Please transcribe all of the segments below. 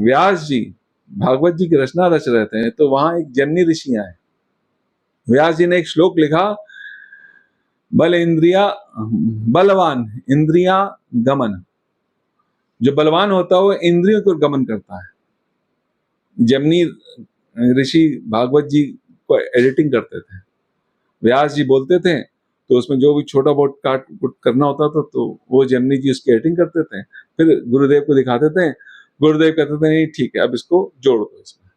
व्यास जी भागवत जी की रचना रच रहे थे, तो वहां एक जमनी ऋषि आए। व्यास जी ने एक श्लोक लिखा, बल इंद्रिया बलवान इंद्रिया गमन। जो बलवान होता है वो इंद्रियों को गमन करता है। जमनी ऋषि भागवत जी को एडिटिंग करते थे, व्यास जी बोलते थे, तो उसमें जो भी छोटा बहुत काट कुट करना होता था तो वो जमनी जी उसकी एडिटिंग करते थे, फिर गुरुदेव को दिखाते थे। गुरुदेव कहते थे नहीं ठीक है, अब इसको जोड़ दो इसमें।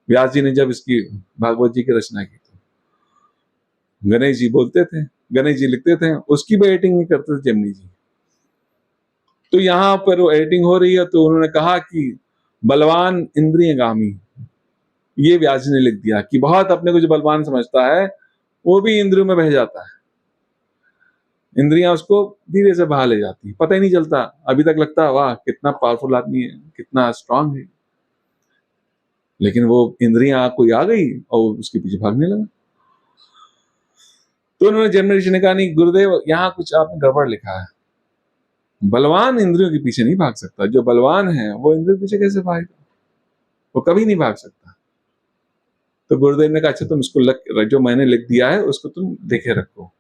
व्यास जी ने जब इसकी भागवत जी की रचना की तो गणेश जी बोलते थे, गणेश जी लिखते थे, उसकी भी एडिटिंग नहीं करते थे जमनी जी। तो यहाँ पर वो एडिटिंग हो रही है, तो उन्होंने कहा कि बलवान इंद्रियगामी, ये व्यास जी ने लिख दिया कि बहुत अपने को जो बलवान समझता है वो भी इंद्रियों में बह जाता है, इंद्रियां उसको धीरे से बहा ले जाती है, पता ही नहीं चलता। अभी तक लगता है वाह कितना पावरफुल आदमी है, कितना स्ट्रांग है, लेकिन वो इंद्रियां कोई आ गई और उसके पीछे भागने लगा। तो उन्होंने जमनी ऋषि ने कहा नहीं गुरुदेव, यहाँ कुछ आपने गड़बड़ लिखा है, बलवान इंद्रियों के पीछे नहीं भाग सकता, जो बलवान है वो इंद्रियों के पीछे कैसे भागेगा, वो कभी नहीं भाग सकता। तो गुरुदेव ने कहा अच्छा तुम इसको जो मैंने लिख दिया है उसको तुम देखे रखो।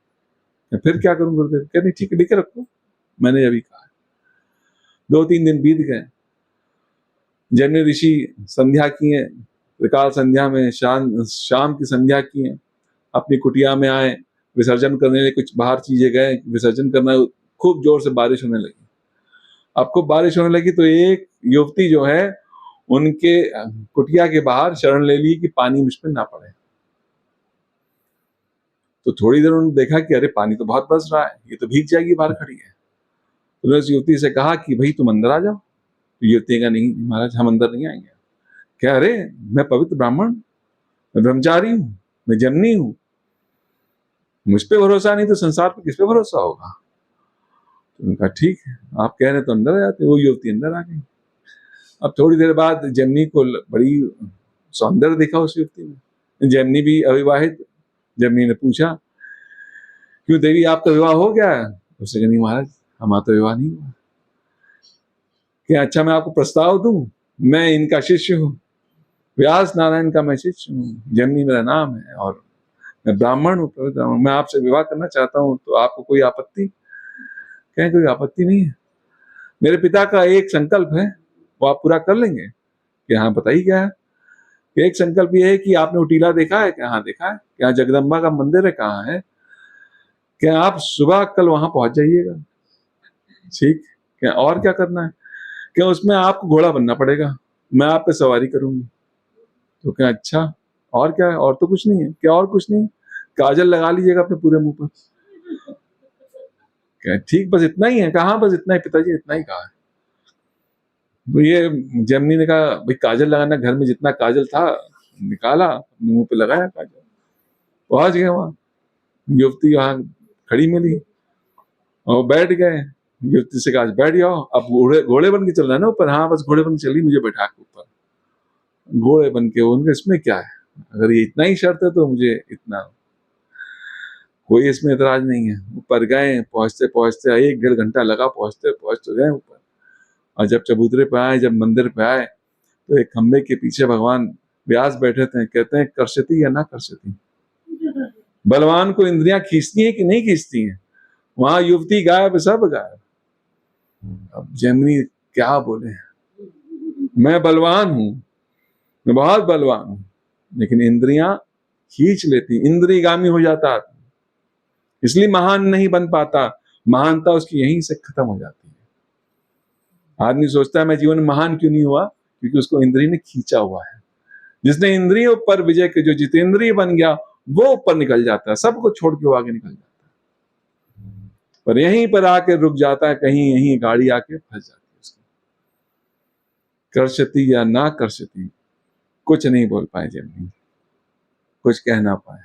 फिर क्या करूं गुरुदेव, कहते ठीक है लिखे रखो, मैंने अभी कहा। 2-3 दिन बीत गए, जमनी ऋषि संध्या किए, त्रिकाल संध्या में शाम की संध्या किए, अपनी कुटिया में आए, विसर्जन करने लिए कुछ बाहर चीजें गए, विसर्जन करना, खूब जोर से बारिश होने लगी। अब खूब बारिश होने लगी तो एक युवती जो है उनके कुटिया के बाहर शरण ले ली कि पानी मुझ पर ना पड़े। तो थोड़ी देर उन्होंने देखा कि अरे पानी तो बहुत बरस रहा है, ये तो भीग जाएगी, बाहर खड़ी है। तो उन्होंने उस युवती से कहा कि भाई तुम अंदर आ जाओ। तो युवती का नहीं महाराज हम अंदर नहीं आएंगे। क्या, अरे मैं पवित्र ब्राह्मण, मैं ब्रह्मचारी हूँ, मैं जमनी हूँ, मुझ पे भरोसा नहीं तो संसार पे किस पे भरोसा होगा। तो उनका ठीक है आप कह रहे तो अंदर आ जाते। वो युवती अंदर आ गई। अब थोड़ी देर बाद जमनी को बड़ी सौंदर्य दिखा उस युवती में। जमनी भी अविवाहित। जमनी ने पूछा क्यों देवी आपका विवाह हो गया है? उसने कहा नहीं महाराज हमारा तो विवाह नहीं हुआ। क्या अच्छा मैं आपको प्रस्ताव दूं, मैं इनका शिष्य हूँ, व्यास नारायण का मैं शिष्य हूँ, जमनी मेरा नाम है और मैं ब्राह्मण हूँ, मैं आपसे विवाह करना चाहता हूँ, तो आपको कोई आपत्ति? कहें कोई आपत्ति नहीं है, मेरे पिता का एक संकल्प है वो आप पूरा कर लेंगे? कि हाँ बताइए क्या है? कि एक संकल्प ये है कि आपने उटीला देखा है? क्या हाँ देखा है। क्या जगदम्बा का मंदिर है? कहाँ है? क्या आप सुबह कल वहां पहुंच जाइएगा। ठीक, क्या और क्या करना है? क्या उसमें आपको घोड़ा बनना पड़ेगा, मैं आप पे सवारी करूंगी। तो क्या अच्छा और क्या है? और तो कुछ नहीं है। क्या और कुछ नहीं? काजल लगा लीजिएगा अपने पूरे मुंह पर। क्या ठीक बस इतना ही है? कहाँ बस इतना ही पिताजी, इतना ही कहा है। तो ये जमनी ने कहा भाई काजल लगाना, घर में जितना काजल था निकाला, मुंह पे लगाया काजल, पहुंच गए वहां। युवती वहां खड़ी मिली और बैठ गए। युवती से कहा बैठ जाओ, अब घोड़े घोड़े बन के चल रहा है ना ऊपर। हाँ बस घोड़े बन के चली, मुझे बैठा के ऊपर घोड़े बन के। उनके इसमें क्या है, अगर ये इतना ही शर्त है तो मुझे इतना, कोई इसमें एतराज नहीं है। ऊपर गए, पहुंचते पहुंचते 1-1.5 घंटा लगा, पहुंचते पहुंचते गए ऊपर। और जब चबूतरे पे आए, जब मंदिर पे आए, तो एक खंबे के पीछे भगवान व्यास बैठे थे। कहते हैं कर्षति या ना कर्षति, बलवान को इंद्रियां खींचती है कि नहीं खींचती हैं? वहां युवती गायब, सब गायब। अब जमनी क्या बोले, मैं बलवान हूं, मैं बहुत बलवान हूं, लेकिन इंद्रियां खींच लेती, इंद्रियगामी हो जाता आदमी, इसलिए महान नहीं बन पाता। महानता उसकी यहीं से खत्म हो जाती है। आदमी सोचता है मैं जीवन में महान क्यों नहीं हुआ, क्योंकि उसको इंद्रिय ने खींचा हुआ है। जिसने इंद्रियों पर विजय के, जो जितेंद्रिय बन गया वो ऊपर निकल जाता है, सबको छोड़ के वो आगे निकल जाता है। पर यहीं पर आके रुक जाता है, कहीं यहीं गाड़ी आके फंस जाती है उसकी। कर्षति या ना कर्षति, कुछ नहीं बोल पाए जमनी, कुछ कह ना पाए।